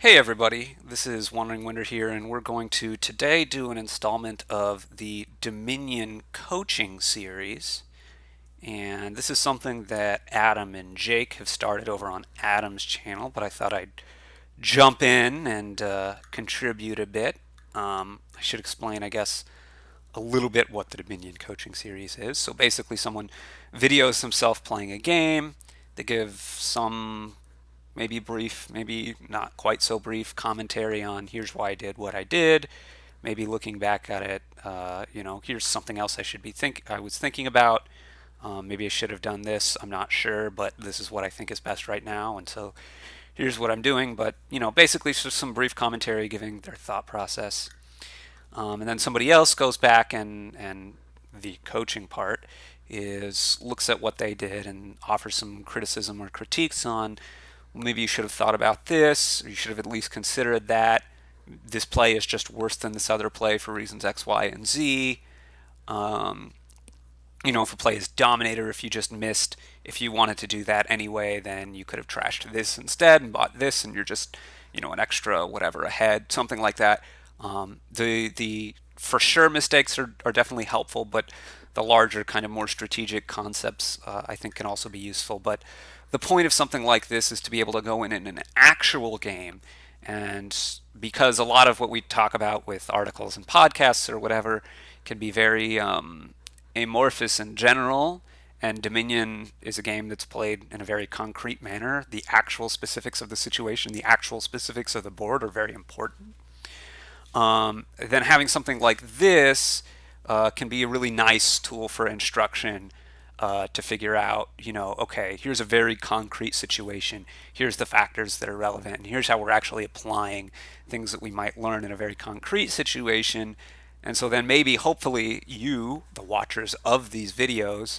Hey everybody, this is Wandering Winder here, and we're going to today do an installment of the Dominion coaching series. And this is something that Adam and Jake have started over on Adam's channel, but I thought I'd jump in and contribute a bit. I should explain, I guess, a little bit what the Dominion coaching series is. So basically, someone videos themselves playing a game, they give some maybe brief, maybe not quite so brief commentary on here's why I did what I did. Maybe looking back at it, here's something else I was thinking about. Maybe I should have done this. I'm not sure, but this is what I think is best right now, and so here's what I'm doing. But basically, just some brief commentary, giving their thought process, and then somebody else goes back and the coaching part is looks at what they did and offers some criticism or critiques on maybe you should have thought about this, or you should have at least considered that. This play is just worse than this other play for reasons X, Y, and Z. Um, if a play is dominated, or if you just missed, if you wanted to do that anyway, then you could have trashed this instead and bought this, and you're just, an extra whatever ahead, something like that. The for sure mistakes are definitely helpful, but the larger kind of more strategic concepts I think can also be useful. But the point of something like this is to be able to go in an actual game, and because a lot of what we talk about with articles and podcasts or whatever can be very amorphous in general, and Dominion is a game that's played in a very concrete manner. The actual specifics of the situation, the actual specifics of the board are very important. Then having something like this can be a really nice tool for instruction to figure out, okay, here's a very concrete situation. Here's the factors that are relevant, and here's how we're actually applying things that we might learn in a very concrete situation. And so then maybe, hopefully, you, the watchers of these videos,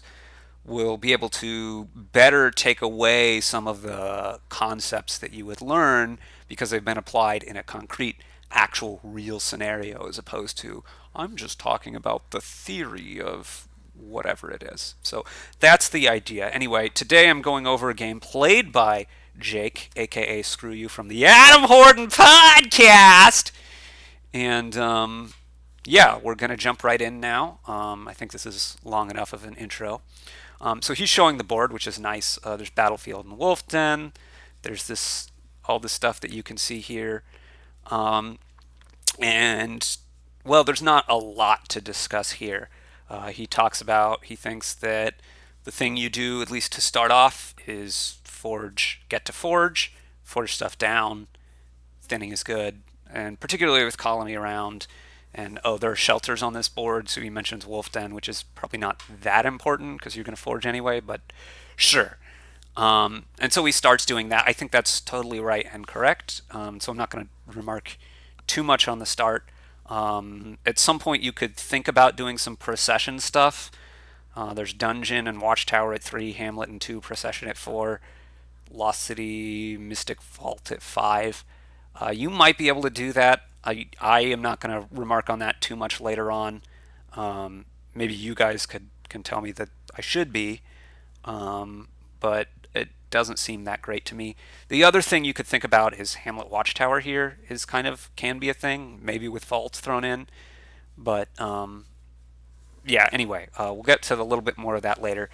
will be able to better take away some of the concepts that you would learn because they've been applied in a concrete, actual, real scenario as opposed to, I'm just talking about the theory of whatever it is. So that's the idea. Anyway, today I'm going over a game played by Jake, aka Screw You, from the Adam Horton podcast. And yeah, we're going to jump right in now. I think this is long enough of an intro. So he's showing the board, which is nice. There's Battlefield and Wolf Den. There's all this stuff that you can see here. And, well, there's not a lot to discuss here. He thinks that the thing you do, at least to start off, is get to forge stuff down. Thinning is good, and particularly with colony around. And there are shelters on this board, so he mentions Wolf Den, which is probably not that important because you're going to forge anyway, but sure. And so he starts doing that. I think that's totally right and correct. So I'm not going to remark too much on the start. At some point, you could think about doing some procession stuff. There's Dungeon and Watchtower at 3, Hamlet and 2, Procession at 4, Lost City, Mystic Vault at 5. You might be able to do that. I am not going to remark on that too much later on. Maybe you guys can tell me that I should be, but it doesn't seem that great to me. The other thing you could think about is Hamlet Watchtower here is can be a thing, maybe with vaults thrown in. But yeah, anyway, we'll get to a little bit more of that later.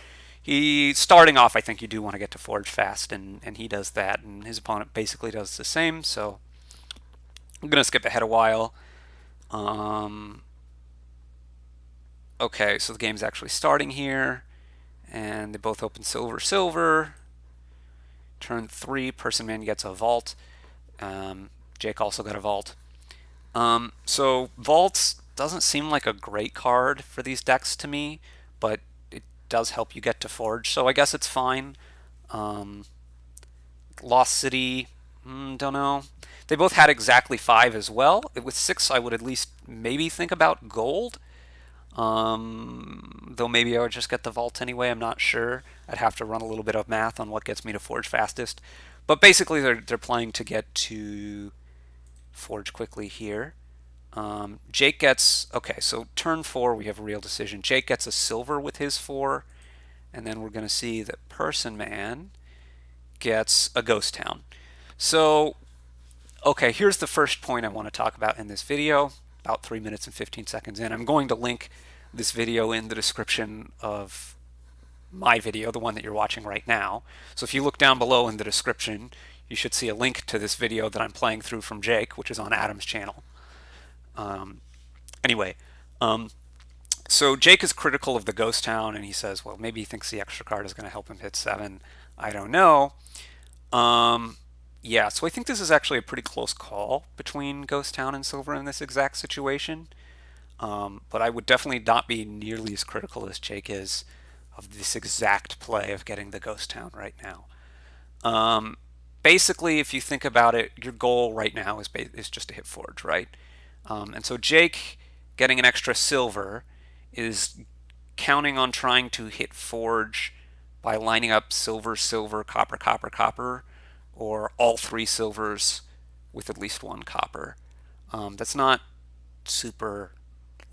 Starting off, I think you do want to get to forge fast, and he does that, and his opponent basically does the same. So I'm gonna skip ahead a while. Um, okay, so the game's actually starting here, and they both open silver, silver. Turn 3, Personman gets a vault. Jake also got a vault. So vaults doesn't seem like a great card for these decks to me, but it does help you get to forge, so I guess it's fine. Um, Lost City, don't know. They both had exactly 5 as well. With 6, I would at least maybe think about gold. Though maybe I would just get the vault anyway. I'm not sure. I'd have to run a little bit of math on what gets me to forge fastest. But basically, they're playing to get to forge quickly here. Jake gets, okay, so turn 4, we have a real decision. Jake gets a silver with his 4, and then we're going to see that Person Man gets a ghost town. So Okay, here's the first point I want to talk about in this video, about 3 minutes and 15 seconds in. I'm going to link this video in the description of my video, the one that you're watching right now. So if you look down below in the description, you should see a link to this video that I'm playing through from Jake, which is on Adam's channel. Um, anyway, um, so Jake is critical of the ghost town, and he says, well, maybe he thinks the extra card is going to help him hit 7. I don't know. Um, yeah, so I think this is actually a pretty close call between Ghost Town and Silver in this exact situation. But I would definitely not be nearly as critical as Jake is of this exact play of getting the Ghost Town right now. Um, Basically, if you think about it, your goal right now is just to hit Forge, right? And so Jake getting an extra silver is counting on trying to hit Forge by lining up silver, silver, copper, copper, copper, or all 3 silvers with at least 1 copper. That's not super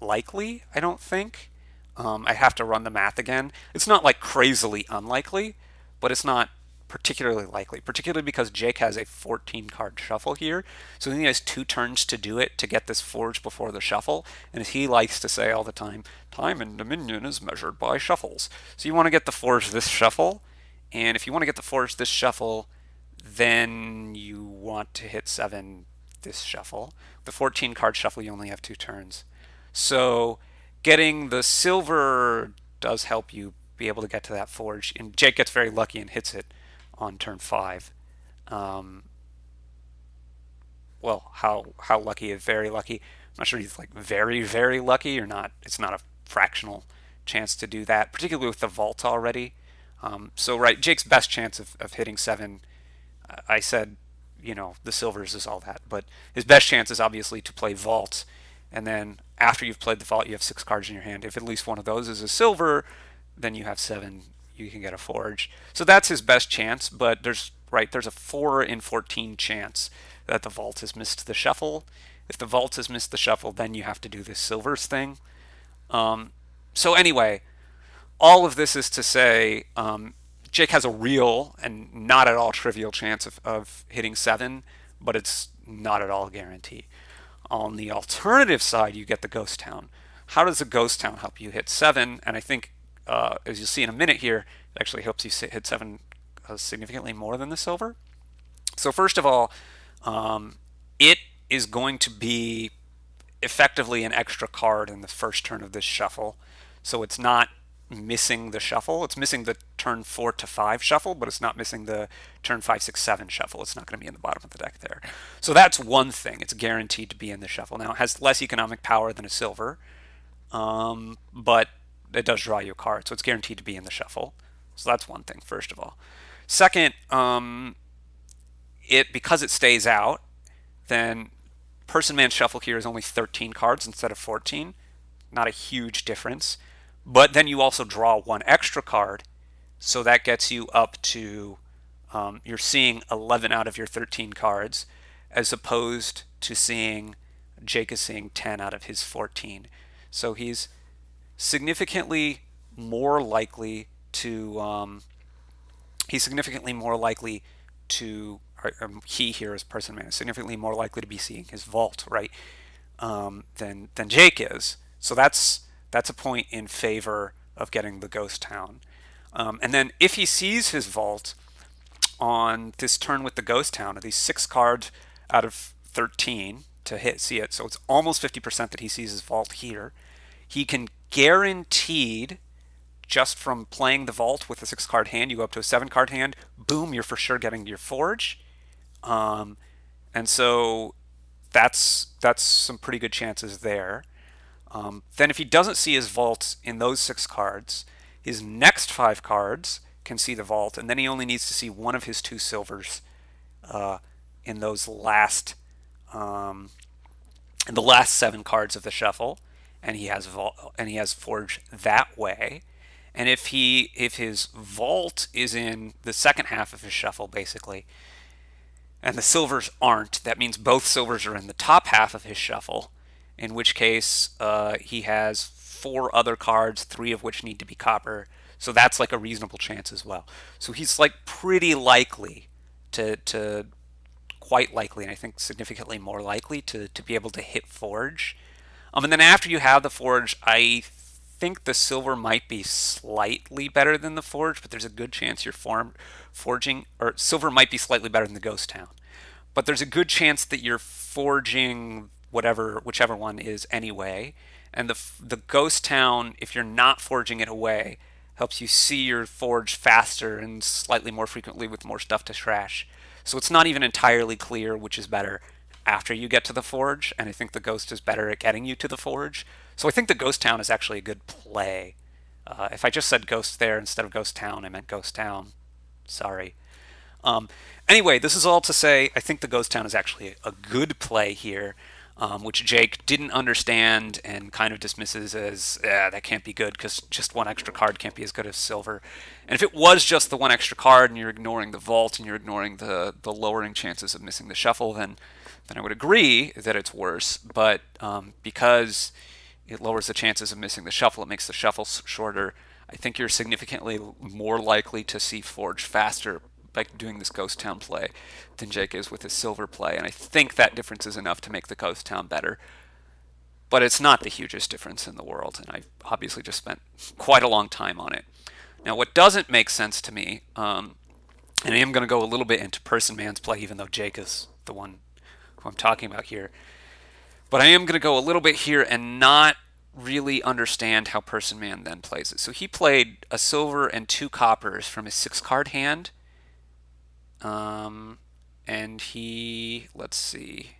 likely, I don't think. I have to run the math again. It's not like crazily unlikely, but it's not particularly likely, particularly because Jake has a 14 card shuffle here. So he has 2 turns to do it to get this forge before the shuffle. And as he likes to say all the time, time in Dominion is measured by shuffles. So you want to get the forge this shuffle. And if you want to get the forge this shuffle, then you want to hit 7 this shuffle. The 14 card shuffle, you only have 2 turns. So getting the silver does help you be able to get to that forge. And Jake gets very lucky and hits it on turn 5. Um, well, how lucky is very lucky? I'm not sure he's like very, very lucky or not. It's not a fractional chance to do that, particularly with the vault already. So, right, Jake's best chance of hitting 7, I said, the silvers is all that, but his best chance is obviously to play vault, and then after you've played the vault, you have 6 cards in your hand. If at least one of those is a silver, then you have 7. You can get a forge. So that's his best chance, but there's a 4 in 14 chance that the vault has missed the shuffle. If the vault has missed the shuffle, then you have to do this silvers thing. So anyway, all of this is to say Jake has a real and not at all trivial chance of hitting 7, but it's not at all a guarantee. On the alternative side, you get the Ghost Town. How does the Ghost Town help you hit 7? And I think, as you'll see in a minute here, it actually helps you hit 7 significantly more than the silver. So first of all, it is going to be effectively an extra card in the first turn of this shuffle. So it's not missing the shuffle. It's missing the turn 4 to 5 shuffle, but it's not missing the turn 5, 6, 7 shuffle. It's not going to be in the bottom of the deck there. So that's one thing. It's guaranteed to be in the shuffle. Now, it has less economic power than a silver, but it does draw you a card, so it's guaranteed to be in the shuffle. So that's one thing, first of all. Second, because it stays out, then Personman shuffle here is only 13 cards instead of 14. Not a huge difference. But then you also draw 1 extra card, so that gets you up to, you're seeing 11 out of your 13 cards, as opposed to Jake is seeing 10 out of his 14. So he's significantly more likely to, he here is Personman, is significantly more likely to be seeing his vault, right, than Jake is. So that's a point in favor of getting the Ghost Town. And then if he sees his vault on this turn with the Ghost Town, of these 6 cards out of 13 to see it, so it's almost 50% that he sees his vault here, he can guaranteed, just from playing the vault with a 6 card hand, you go up to a 7 card hand, boom, you're for sure getting your forge. And so that's some pretty good chances there. Then if he doesn't see his vault in those 6 cards, his next 5 cards can see the vault, and then he only needs to see one of his 2 silvers in those in the last 7 cards of the shuffle, and he has forge that way. And if his vault is in the second half of his shuffle, basically, and the silvers aren't, that means both silvers are in the top half of his shuffle, in which case he has 4 other cards, 3 of which need to be copper. So that's like a reasonable chance as well. So he's like pretty likely to quite likely, and I think significantly more likely to be able to hit forge. And then after you have the forge, I think the silver might be slightly better than the forge, but there's a good chance you're forging, or silver might be slightly better than the ghost town. But there's a good chance that you're forging whichever one is anyway. And the ghost town, if you're not forging it away, helps you see your forge faster and slightly more frequently with more stuff to trash. So it's not even entirely clear which is better after you get to the forge, and I think the ghost is better at getting you to the forge. So I think the ghost town is actually a good play. If I just said ghost there instead of ghost town, I meant ghost town. Sorry. Um, anyway, this is all to say I think the ghost town is actually a good play here, which Jake didn't understand and kind of dismisses as that can't be good because just one extra card can't be as good as silver. And if it was just the one extra card and you're ignoring the vault and you're ignoring the lowering chances of missing the shuffle, then I would agree that it's worse. But because it lowers the chances of missing the shuffle, it makes the shuffle shorter. I think you're significantly more likely to see Forge faster by doing this Ghost Town play than Jake is with his Silver play, and I think that difference is enough to make the Ghost Town better. But it's not the hugest difference in the world, and I obviously just spent quite a long time on it. Now, what doesn't make sense to me, and I am going to go a little bit into Personman's play, even though Jake is the one who I'm talking about here, but I am going to go a little bit here and not really understand how Person Man then plays it. So he played a silver and two coppers from his 6-card hand. And let's see,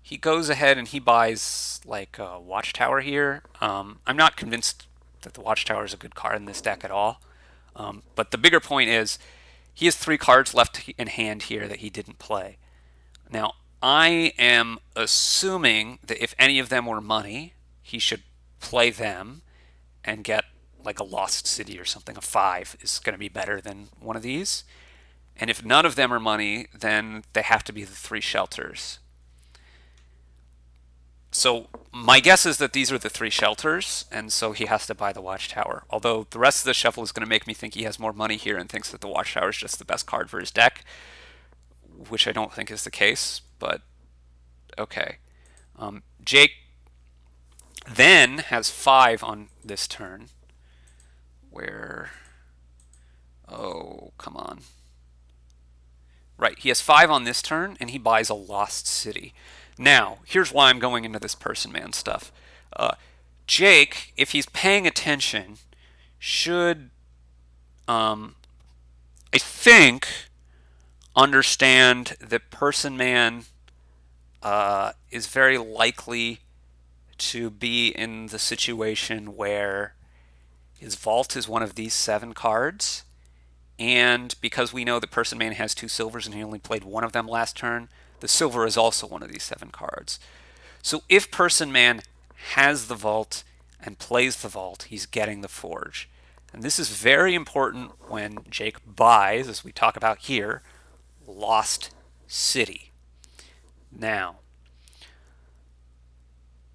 he goes ahead and he buys like a Watchtower here. I'm not convinced that the Watchtower is a good card in this deck at all. But the bigger point is he has 3 cards left in hand here that he didn't play. Now, I am assuming that if any of them were money, he should play them and get like a Lost City or something. A 5 is going to be better than one of these. And if none of them are money, then they have to be the 3 shelters. So my guess is that these are the 3 shelters, and so he has to buy the Watchtower. Although the rest of the shuffle is going to make me think he has more money here and thinks that the Watchtower is just the best card for his deck, which I don't think is the case, but okay. Jake then has 5 on this turn, where, oh, come on. Right, he has 5 on this turn, and he buys a Lost City. Now, here's why I'm going into this Person Man stuff. Jake, if he's paying attention, should, I think, understand that Person Man is very likely to be in the situation where his vault is one of these 7 cards, and because we know that Person Man has 2 silvers and he only played one of them last turn, the silver is also one of these 7 cards. So if Person Man has the vault and plays the vault, he's getting the forge. And this is very important when Jake buys, as we talk about here, Lost City. Now,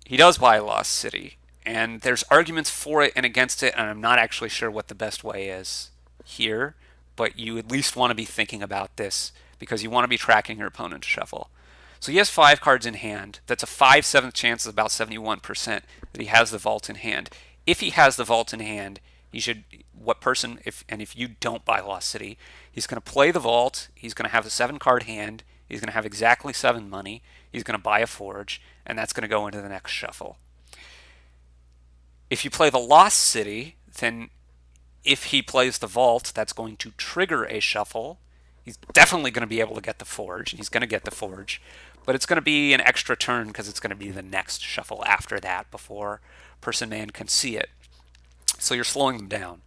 he does buy Lost City, and there's arguments for it and against it, and I'm not actually sure what the best way is here, but you at least want to be thinking about this because you want to be tracking your opponent's shuffle. So he has 5 cards in hand. That's a 5/7 chance, of about 71%, that he has the vault in hand. If he has the vault in hand, he should, if you don't buy Lost City, he's going to play the vault, he's going to have the 7-card hand, he's going to have exactly 7 money, he's going to buy a forge, and that's going to go into the next shuffle. If you play the Lost City, then if he plays the vault, that's going to trigger a shuffle. He's definitely going to be able to get the forge, and he's going to get the forge, but it's going to be an extra turn because it's going to be the next shuffle after that before Person Man can see it. So you're slowing them down.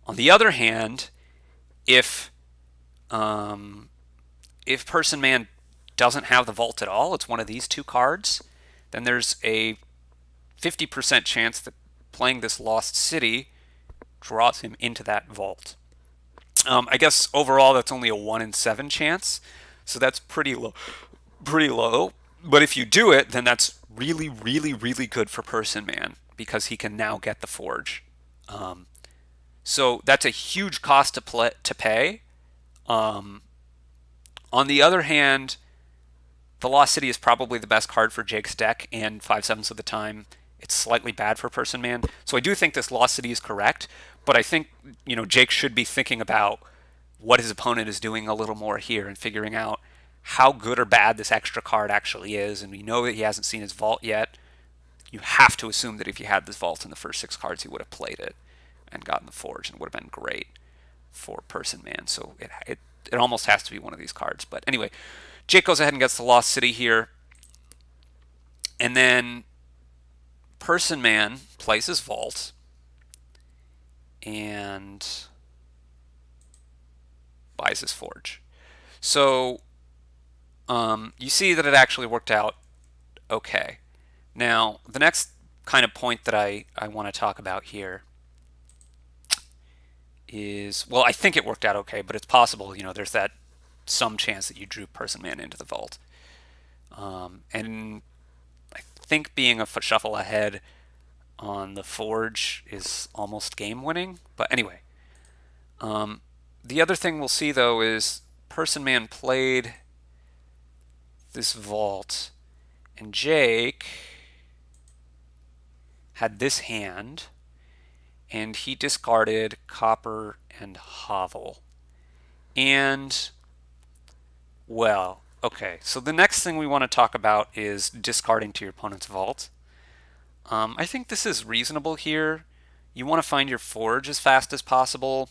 On the other hand, if Person Man doesn't have the vault at all, it's one of these 2 cards, then there's a 50% chance that playing this Lost City draws him into that vault. I guess overall that's only a 1 in 7 chance, so that's pretty low. But if you do it, then that's really, really, really good for Person Man because he can now get the forge. So that's a huge cost to pay. On the other hand, the Lost City is probably the best card for Jake's deck, and 5/7 of the time it's slightly bad for Person Man. So I do think this Lost City is correct, but I think Jake should be thinking about what his opponent is doing a little more here and figuring out how good or bad this extra card actually is. And we know that he hasn't seen his vault yet. You have to assume that if he had this vault in the first 6 cards, he would have played it and gotten the Forge, and it would have been great for Person Man. So it almost has to be one of these cards. But anyway, Jake goes ahead and gets the Lost City here. And then Person Man plays his vault and buys his Forge. So you see that it actually worked out okay. Now, the next kind of point that I want to talk about here is, well, I think it worked out okay, but it's possible, there's that some chance that you drew Person Man into the vault. And I think being a shuffle ahead on the Forge is almost game winning. But anyway, the other thing we'll see though is Person Man played this vault, and Jake had this hand, and he discarded Copper and Hovel. And, well, okay, so the next thing we want to talk about is discarding to your opponent's vault. I think this is reasonable here. You want to find your Forge as fast as possible,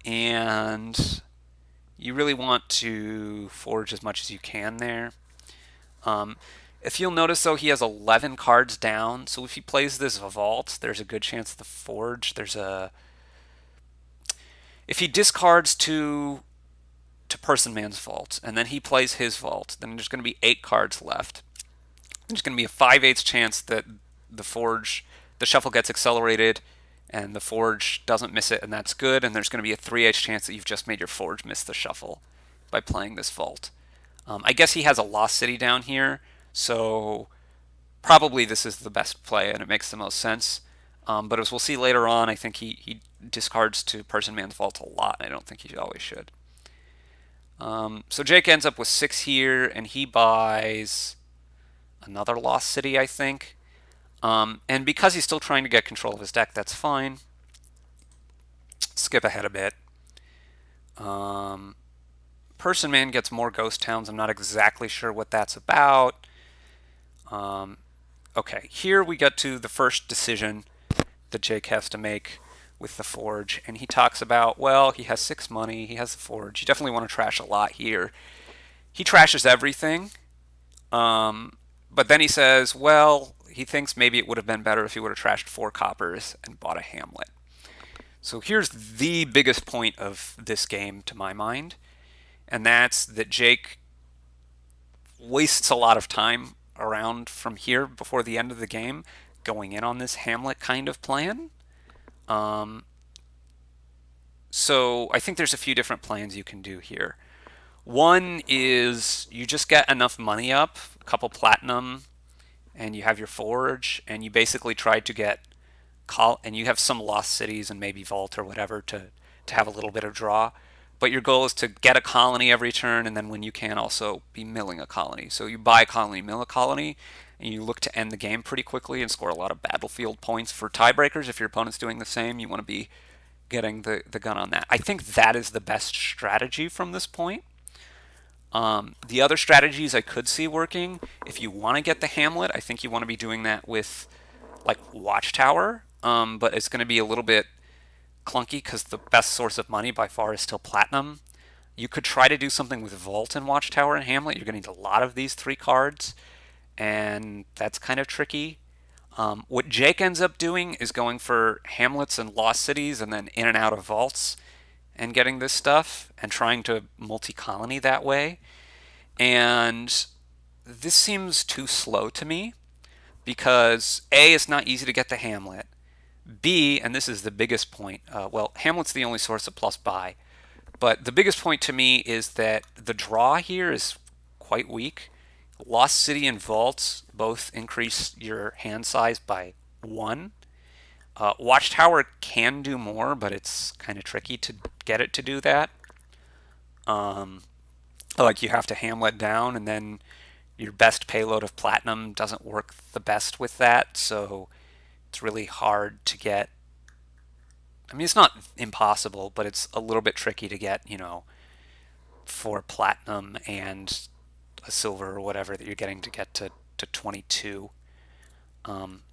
and you really want to forge as much as you can there. If you'll notice, though, he has 11 cards down, so if he plays this vault, there's a good chance the Forge, if he discards to Person Man's vault, and then he plays his vault, then there's going to be 8 cards left. There's going to be a 5/8 chance that the shuffle gets accelerated, and the Forge doesn't miss it, and that's good. And there's going to be a 3/8 chance that you've just made your Forge miss the shuffle by playing this vault. I guess he has a Lost City down here, so probably this is the best play, and it makes the most sense. But as we'll see later on, I think he discards to Person Man's vault a lot, and I don't think he always should. So Jake ends up with 6 here, and he buys another Lost City, I think. And because he's still trying to get control of his deck, that's fine. Skip ahead a bit. Person Man gets more Ghost Towns. I'm not exactly sure what that's about. Okay, here we get to the first decision that Jake has to make with the Forge, and he talks about, well, he has 6 money, he has the Forge. You definitely want to trash a lot here. He trashes everything, but then he says, well, he thinks maybe it would have been better if he would have trashed 4 coppers and bought a Hamlet. So here's the biggest point of this game to my mind, and that's that Jake wastes a lot of time around from here before the end of the game going in on this Hamlet kind of plan. So I think there's a few different plans you can do here. One is you just get enough money up, a couple platinum, and you have your Forge, and you basically try to get and you have some Lost Cities and maybe Vault or whatever to have a little bit of draw. But your goal is to get a colony every turn, and then when you can also be milling a colony. So you buy a colony, mill a colony, and you look to end the game pretty quickly and score a lot of battlefield points. For tiebreakers, if your opponent's doing the same, you want to be getting the gun on that. I think that is the best strategy from this point. The other strategies I could see working, if you want to get the Hamlet, I think you want to be doing that with like Watchtower, but it's going to be a little bit clunky because the best source of money by far is still platinum. You could try to do something with Vault and Watchtower and Hamlet. You're going to need a lot of these 3 cards, and that's kind of tricky. What Jake ends up doing is going for Hamlets and Lost Cities and then in and out of Vaults and getting this stuff and trying to multi-colony that way. And this seems too slow to me because A, it's not easy to get the Hamlet. B, and this is the biggest point, well, Hamlet's the only source of plus buy, but the biggest point to me is that the draw here is quite weak. Lost City and Vaults both increase your hand size by 1. Watchtower can do more, but it's kind of tricky to get it to do that. Like you have to Hamlet down, and then your best payload of platinum doesn't work the best with that, so it's really hard to get. I mean, it's not impossible, but it's a little bit tricky to get, for platinum and a silver or whatever that you're getting to get to 22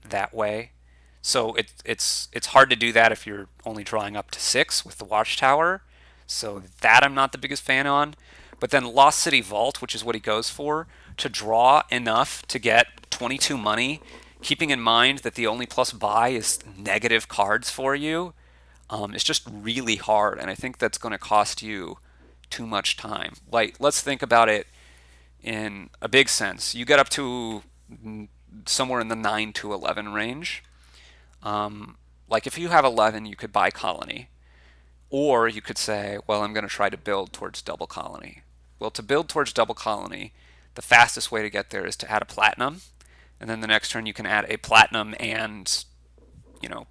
that way. So it's hard to do that if you're only drawing up to 6 with the watchtower. So that I'm not the biggest fan on. But then Lost City Vault, which is what he goes for, to draw enough to get 22 money, keeping in mind that the only plus buy is negative cards for you, is just really hard. And I think that's going to cost you too much time. Like, let's think about it in a big sense. You get up to somewhere in the 9 to 11 range. Like if you have 11, you could buy colony. Or you could say, well, I'm going to try to build towards double colony. Well, to build towards double colony, the fastest way to get there is to add a platinum. And then the next turn you can add a platinum and,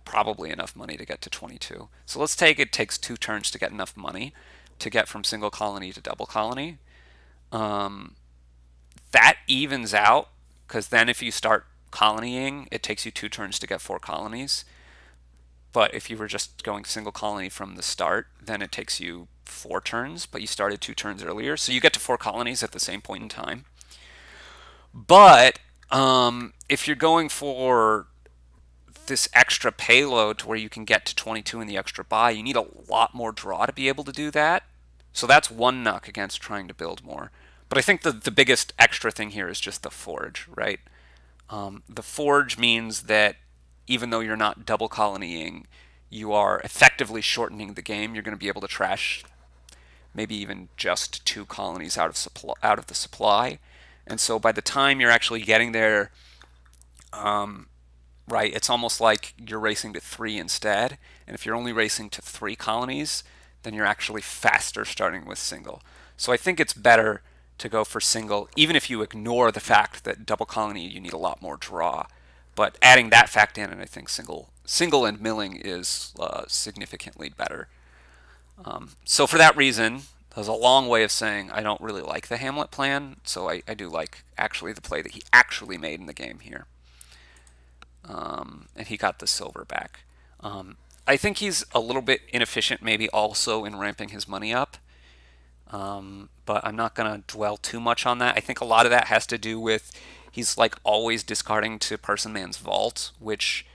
probably enough money to get to 22. So let's take it takes 2 turns to get enough money to get from single colony to double colony. That evens out because then if you start colonying, it takes you 2 turns to get 4 colonies. But if you were just going single colony from the start, then it takes you 4 turns, but you started 2 turns earlier. So you get to 4 colonies at the same point in time. But if you're going for this extra payload to where you can get to 22 in the extra buy, you need a lot more draw to be able to do that. So that's one knock against trying to build more. But I think the biggest extra thing here is just the forge, right? The forge means that even though you're not double colonying, you are effectively shortening the game. You're going to be able to trash maybe even just 2 colonies out of the supply. And so by the time you're actually getting there, right, it's almost like you're racing to 3 instead. And if you're only racing to 3 colonies, then you're actually faster starting with single. So I think it's better to go for single, even if you ignore the fact that double colony you need a lot more draw. But adding that fact in, and I think single and milling is significantly better. So for that reason, there's a long way of saying I don't really like the Hamlet plan. So I do like actually the play that he actually made in the game here, and he got the silver back. I think he's a little bit inefficient, maybe also in ramping his money up. But I'm not going to dwell too much on that. I think a lot of that has to do with he's like always discarding to Personman's vault, which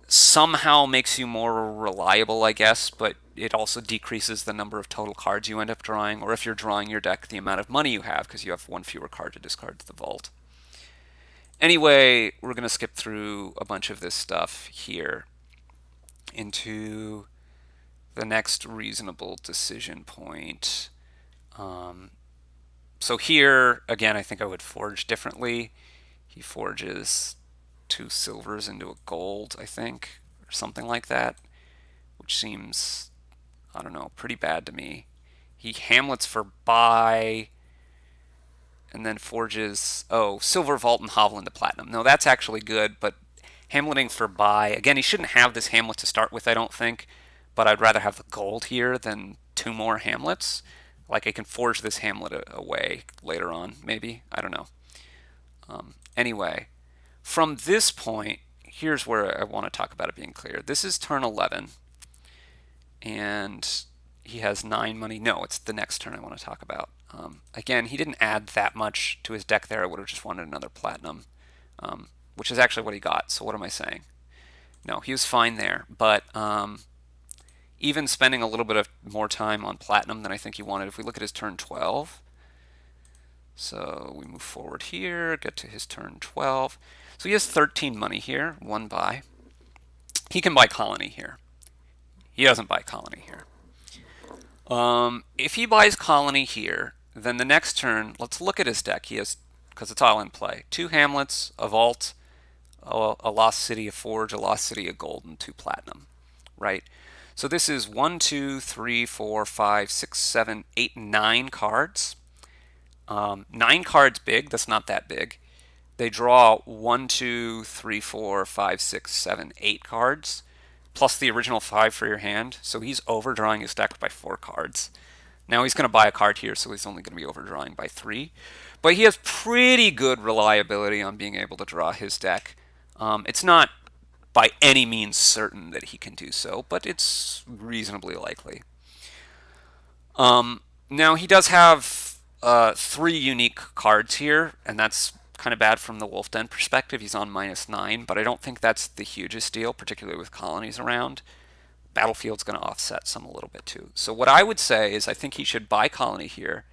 somehow makes you more reliable, I guess, but it also decreases the number of total cards you end up drawing, or if you're drawing your deck, the amount of money you have because you have one fewer card to discard to the vault. Anyway, we're going to skip through a bunch of this stuff here into the next reasonable decision point. So here, again, I think I would forge differently. He forges 2 silvers into a gold, I think, or something like that, which seems, I don't know, pretty bad to me. He Hamlets for buy and then forges, silver vault and hovel into platinum. No, that's actually good, but Hamleting for buy, again, he shouldn't have this Hamlet to start with, I don't think, but I'd rather have the gold here than 2 more Hamlets. Like I can forge this Hamlet away later on, maybe. I don't know. Anyway, from this point, here's where I want to talk about it being clear. This is turn 11, and he has 9 money. No, it's the next turn I want to talk about. Again, he didn't add that much to his deck there. I would have just wanted another platinum, which is actually what he got. So what am I saying? No, he was fine there, but even spending a little bit of more time on platinum than I think he wanted. If we look at his turn 12, so we move forward here, get to his turn 12. So he has 13 money here, 1 buy. He can buy colony here. He doesn't buy colony here. If he buys colony here, then the next turn, let's look at his deck. He has, because it's all in play, 2 Hamlets, a Vault, a Lost City, a Forge, a Lost City, a Gold, and 2 Platinum, right? So this is 1, 2, 3, 4, 5, 6, 7, 8, 9 cards. 9 cards big, that's not that big. They draw 1, 2, 3, 4, 5, 6, 7, 8 cards, plus the original 5 for your hand. So he's overdrawing his deck by 4 cards. Now he's going to buy a card here, so he's only going to be overdrawing by 3. But he has pretty good reliability on being able to draw his deck. It's not by any means certain that he can do so, but it's reasonably likely. Now he does have 3 unique cards here, and that's kind of bad from the Wolf Den perspective. He's on -9, but I don't think that's the hugest deal, particularly with colonies around. Battlefield's going to offset some a little bit too. So what I would say is I think he should buy colony here.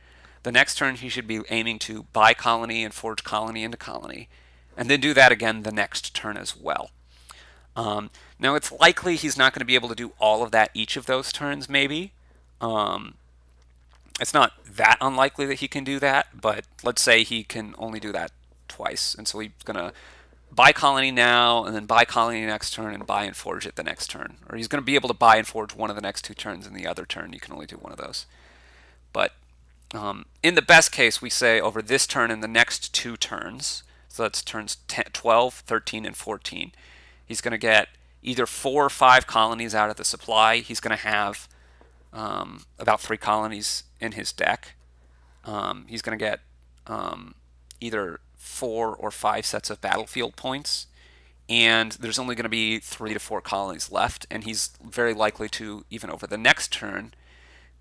The next turn he should be aiming to buy colony and forge colony into colony, and then do that again the next turn as well. Now it's likely he's not going to be able to do all of that each of those turns, maybe. It's not that unlikely that he can do that, but let's say he can only do that twice, and so he's going to buy colony now, and then buy colony next turn, and buy and forge it the next turn. Or he's going to be able to buy and forge one of the next 2 turns, and the other turn you can only do one of those. But in the best case, we say over this turn and the next 2 turns, so that's turns 10, 12, 13, and 14, he's going to get either 4 or 5 colonies out of the supply. He's going to have about 3 colonies in his deck. He's going to get either 4 or 5 sets of battlefield points, and there's only going to be 3 to 4 colonies left, and he's very likely to, even over the next turn,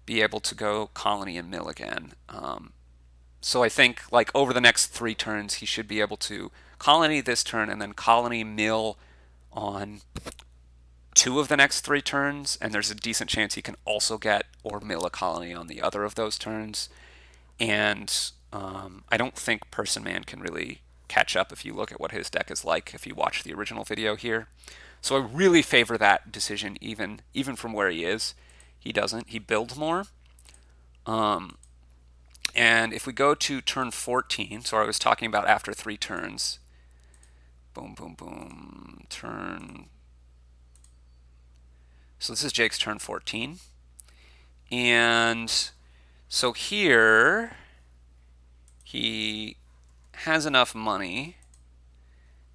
be able to go colony and mill again. So I think like over the next 3 turns, he should be able to colony this turn and then colony mill on 2 of the next 3 turns, and there's a decent chance he can also get or mill a colony on the other of those turns. And I don't think Personman can really catch up if you look at what his deck is like if you watch the original video here. So I really favor that decision even from where he is. He doesn't. He builds more. And if we go to turn 14, so I was talking about after 3 turns. Boom, boom, boom. So this is Jake's turn 14. And so here he has enough money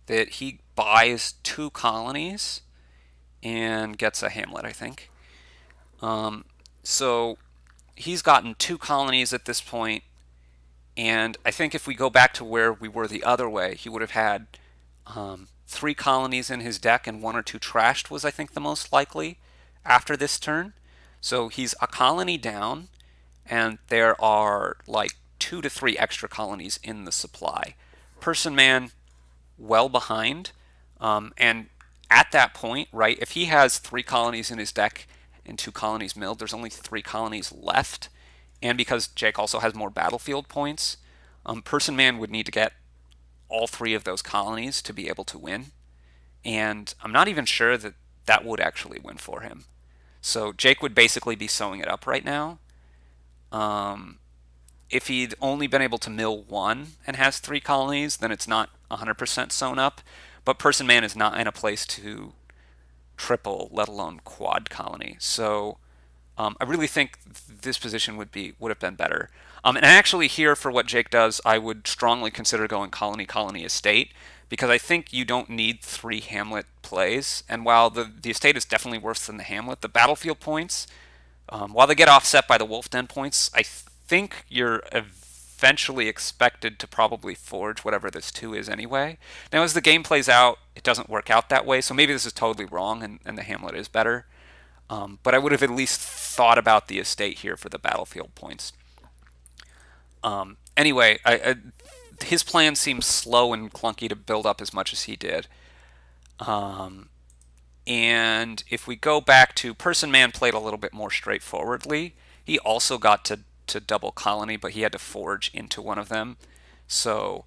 that he buys 2 colonies and gets a hamlet, I think. So he's gotten 2 colonies at this point, and I think if we go back to where we were the other way, he would have had 3 colonies in his deck, and 1 or 2 trashed was, I think, the most likely after this turn. So he's a colony down, and there are like 2 to 3 extra colonies in the supply. Personman well behind, and at that point, right, if he has 3 colonies in his deck and 2 colonies milled, there's only 3 colonies left. And because Jake also has more battlefield points, Personman would need to get all 3 of those colonies to be able to win. And I'm not even sure that that would actually win for him. So Jake would basically be sewing it up right now. If he'd only been able to mill 1 and has 3 colonies, then it's not 100% sewn up. But Personman is not in a place to triple, let alone quad colony. So I really think this position would have been better. And actually here for what Jake does, I would strongly consider going colony estate, because I think you don't need 3 Hamlet plays. And while the estate is definitely worse than the Hamlet, the battlefield points, while they get offset by the Wolf Den points, I think you're eventually expected to probably forge whatever this 2 is anyway. Now as the game plays out, it doesn't work out that way, so maybe this is totally wrong and the Hamlet is better. But I would have at least thought about the estate here for the battlefield points. Anyway, his plan seems slow and clunky to build up as much as he did. And if we go back to Personman played a little bit more straightforwardly. He also got to double colony, but he had to forge into one of them. So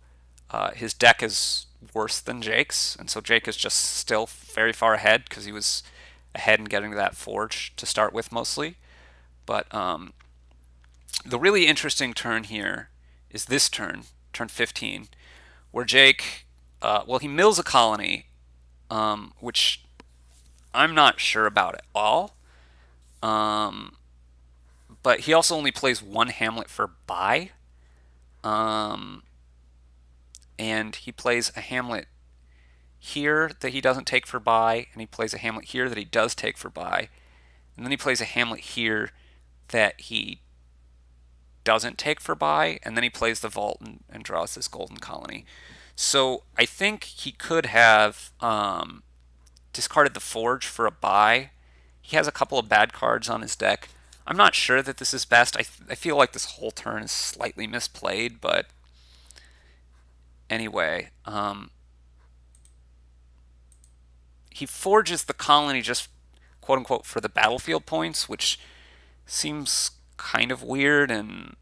his deck is worse than Jake's, and so Jake is just still very far ahead because he was ahead in getting to that forge to start with mostly. But the really interesting turn here is this turn 15, where Jake, well, he mills a colony, which I'm not sure about at all. But he also only plays 1 Hamlet for buy. And he plays a Hamlet here that he doesn't take for buy, and he plays a Hamlet here that he does take for buy. And then he plays a Hamlet here that he doesn't take for buy, and then he plays the vault and draws this golden colony. So I think he could have discarded the forge for a buy. He has a couple of bad cards on his deck. I'm not sure that this is best. I feel like this whole turn is slightly misplayed, but anyway, he forges the colony just quote unquote for the battlefield points, which seems kind of weird and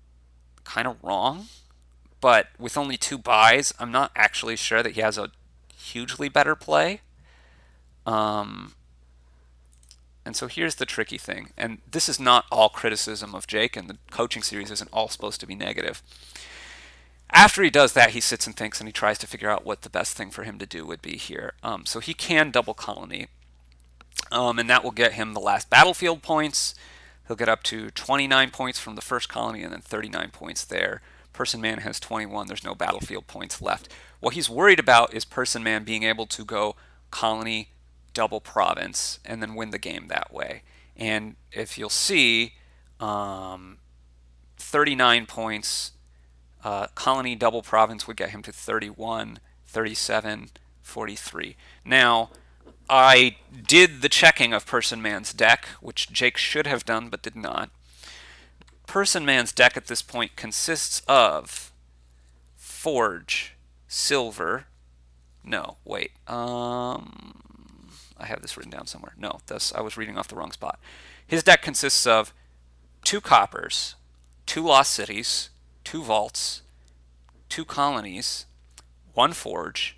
kind of wrong. But with only 2 buys, I'm not actually sure that he has a hugely better play. And so here's the tricky thing, and this is not all criticism of Jake, and the coaching series isn't all supposed to be negative. After he does that, he sits and thinks, and he tries to figure out what the best thing for him to do would be here. So he can double colony, and that will get him the last battlefield points. He'll get up to 29 points from the first colony and then 39 points there. Person Man has 21. There's no battlefield points left. What he's worried about is Person Man being able to go colony, double province, and then win the game that way. And if you'll see, 39 points, colony, double province would get him to 31, 37, 43. Now, I did the checking of Person Man's deck, which Jake should have done but did not. Person Man's deck at this point consists of Forge, Silver. No, wait. I have this written down somewhere. No, I was reading off the wrong spot. His deck consists of 2 coppers, 2 lost cities, 2 vaults, 2 colonies, 1 forge,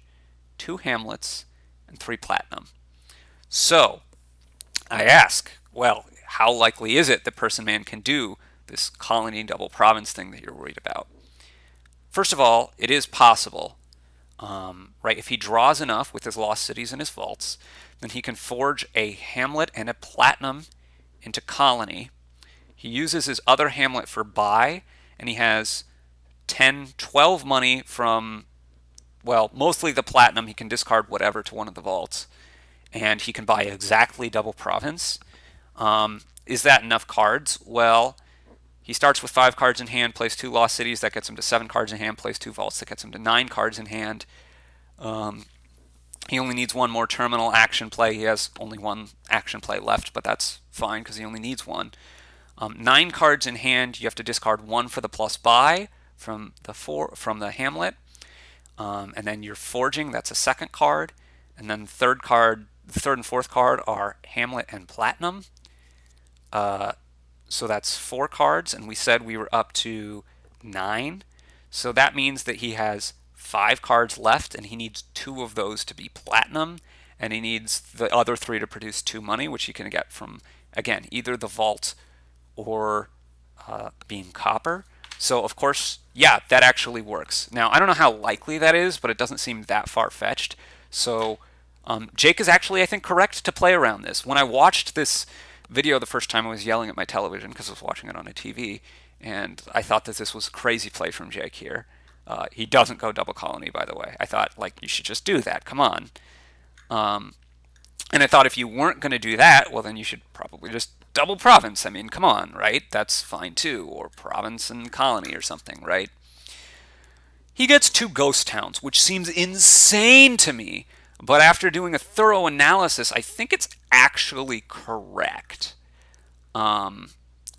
2 hamlets, and 3 platinum. So, I ask, well, how likely is it that Person Man can do this colony double province thing that you're worried about? First of all, it is possible, right? If he draws enough with his lost cities and his vaults, then he can forge a hamlet and a platinum into colony. He uses his other hamlet for buy, and he has 10, 12 money from, well, mostly the platinum. He can discard whatever to one of the vaults, and he can buy exactly double province. Is that enough cards? Well, he starts with 5 cards in hand, plays 2 lost cities, that gets him to 7 cards in hand, plays 2 vaults, that gets him to 9 cards in hand. He only needs 1 more terminal action play. He has only 1 action play left, but that's fine because he only needs 1. 9 cards in hand, you have to discard 1 for the plus buy from the hamlet, and then you're forging. That's a second card, and then the third and fourth card are hamlet and platinum. So that's 4 cards, and we said we were up to 9. So that means that he has 5 cards left, and he needs 2 of those to be platinum, and he needs the other 3 to produce 2 money, which he can get from, again, either the vault or being copper. So, of course, yeah, that actually works. Now, I don't know how likely that is, but it doesn't seem that far-fetched. So, Jake is actually, I think, correct to play around this. When I watched this video the first time, I was yelling at my television because I was watching it on a TV, and I thought that this was a crazy play from Jake here. He doesn't go double colony, by the way. I thought, like, you should just do that. Come on. And I thought if you weren't going to do that, well, then you should probably just double province. I mean, come on, right? That's fine too. Or province and colony or something, right? He gets 2 ghost towns, which seems insane to me. But after doing a thorough analysis, I think it's actually correct.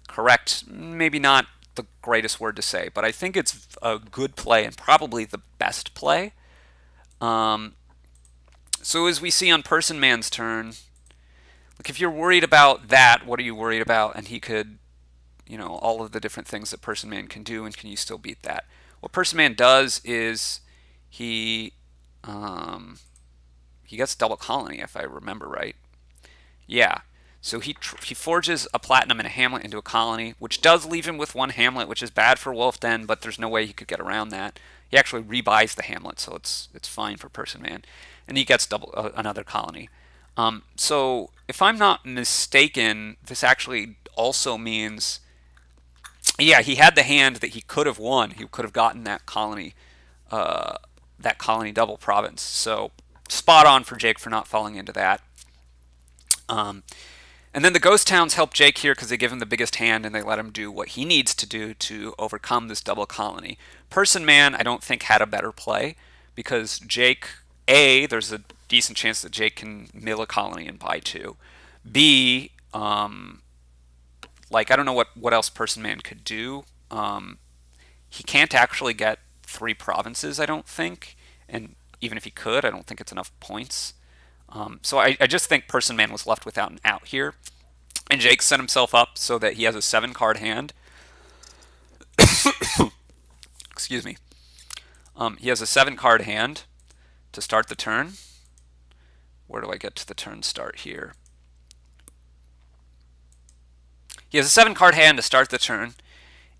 Correct, maybe not the greatest word to say, but I think it's a good play and probably the best play. So as we see on Person Man's turn, like if you're worried about that, what are you worried about? And he could, all of the different things that Person Man can do, and can you still beat that? What Person Man does is he gets double colony, if I remember right. Yeah. So he forges a platinum and a hamlet into a colony, which does leave him with 1 hamlet, which is bad for Wolf Den, but there's no way he could get around that. He actually rebuys the hamlet, so it's fine for Person Man, and he gets another colony. So if I'm not mistaken, this actually also means, yeah, he had the hand that he could have won. He could have gotten that colony double province. So spot on for Jake for not falling into that. And then the ghost towns help Jake here because they give him the biggest hand and they let him do what he needs to do to overcome this double colony. Person Man, I don't think had a better play because Jake, A, there's a decent chance that Jake can mill a colony and buy two. B, like I don't know what else Person Man could do. He can't actually get three provinces, I don't think, and even if he could, I don't think it's enough points. So I just think Person Man was left without an out here. And Jake set himself up so that he has a 7 card hand. Excuse me. He has a 7 card hand to start the turn. Where do I get to the turn start here? He has a 7 card hand to start the turn,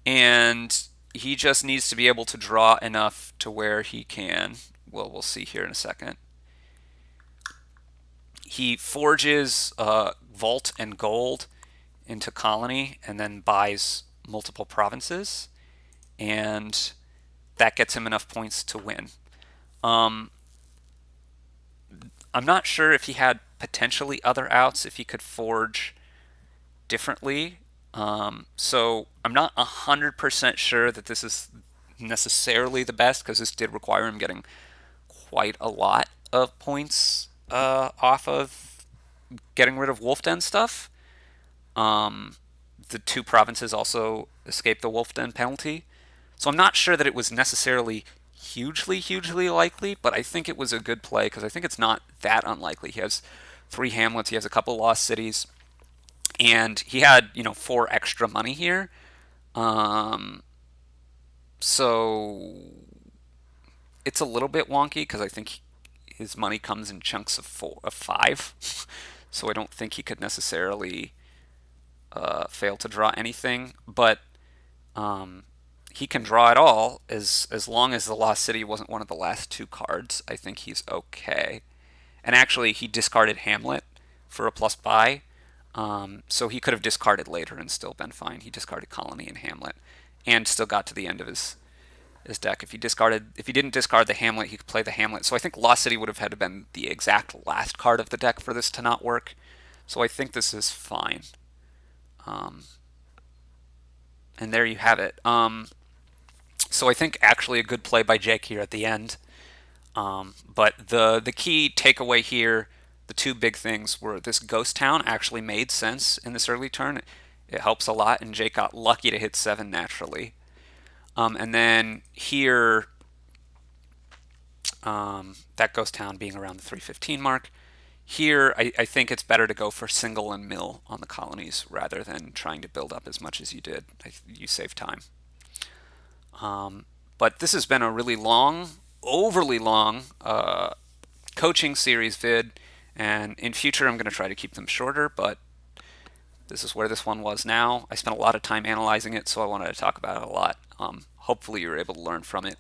and he just needs to be able to draw enough to where he can. Well, we'll see here in a second. He forges Vault and Gold into Colony and then buys multiple provinces, and that gets him enough points to win. I'm not sure if he had potentially other outs, if he could forge differently. So I'm not 100% sure that this is necessarily the best because this did require him getting quite a lot of points off of getting rid of Wolf Den stuff. The 2 provinces also escaped the Wolf Den penalty. So I'm not sure that it was necessarily hugely likely, but I think it was a good play because I think it's not that unlikely. He has 3 hamlets, he has a couple lost cities, and he had 4 extra money here. So it's a little bit wonky because I think his money comes in chunks of 5. So I don't think he could necessarily fail to draw anything, but he can draw it all as long as the Lost City wasn't one of the last 2 cards. I think he's okay. And actually, he discarded Hamlet for a plus buy, so he could have discarded later and still been fine. He discarded Colony and Hamlet, and still got to the end of his deck. If he didn't discard the Hamlet, he could play the Hamlet. So I think Lost City would have had to been the exact last card of the deck for this to not work. So I think this is fine. And there you have it. So I think actually a good play by Jake here at the end. But the key takeaway here, the 2 big things were this Ghost Town actually made sense in this early turn. It helps a lot, and Jake got lucky to hit 7 naturally. And then here, that Ghost Town being around the 315 mark. Here, I think it's better to go for single and mill on the colonies rather than trying to build up as much as you did. You save time. But this has been a really long, overly long coaching series vid, and in future I'm going to try to keep them shorter, but this is where this one was now. I spent a lot of time analyzing it, so I wanted to talk about it a lot. Hopefully you're able to learn from it.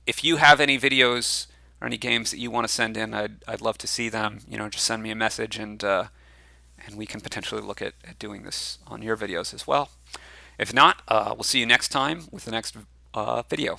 If you have any videos or any games that you want to send in, I'd love to see them. Just send me a message, and we can potentially look at doing this on your videos as well. If not, we'll see you next time with the next video.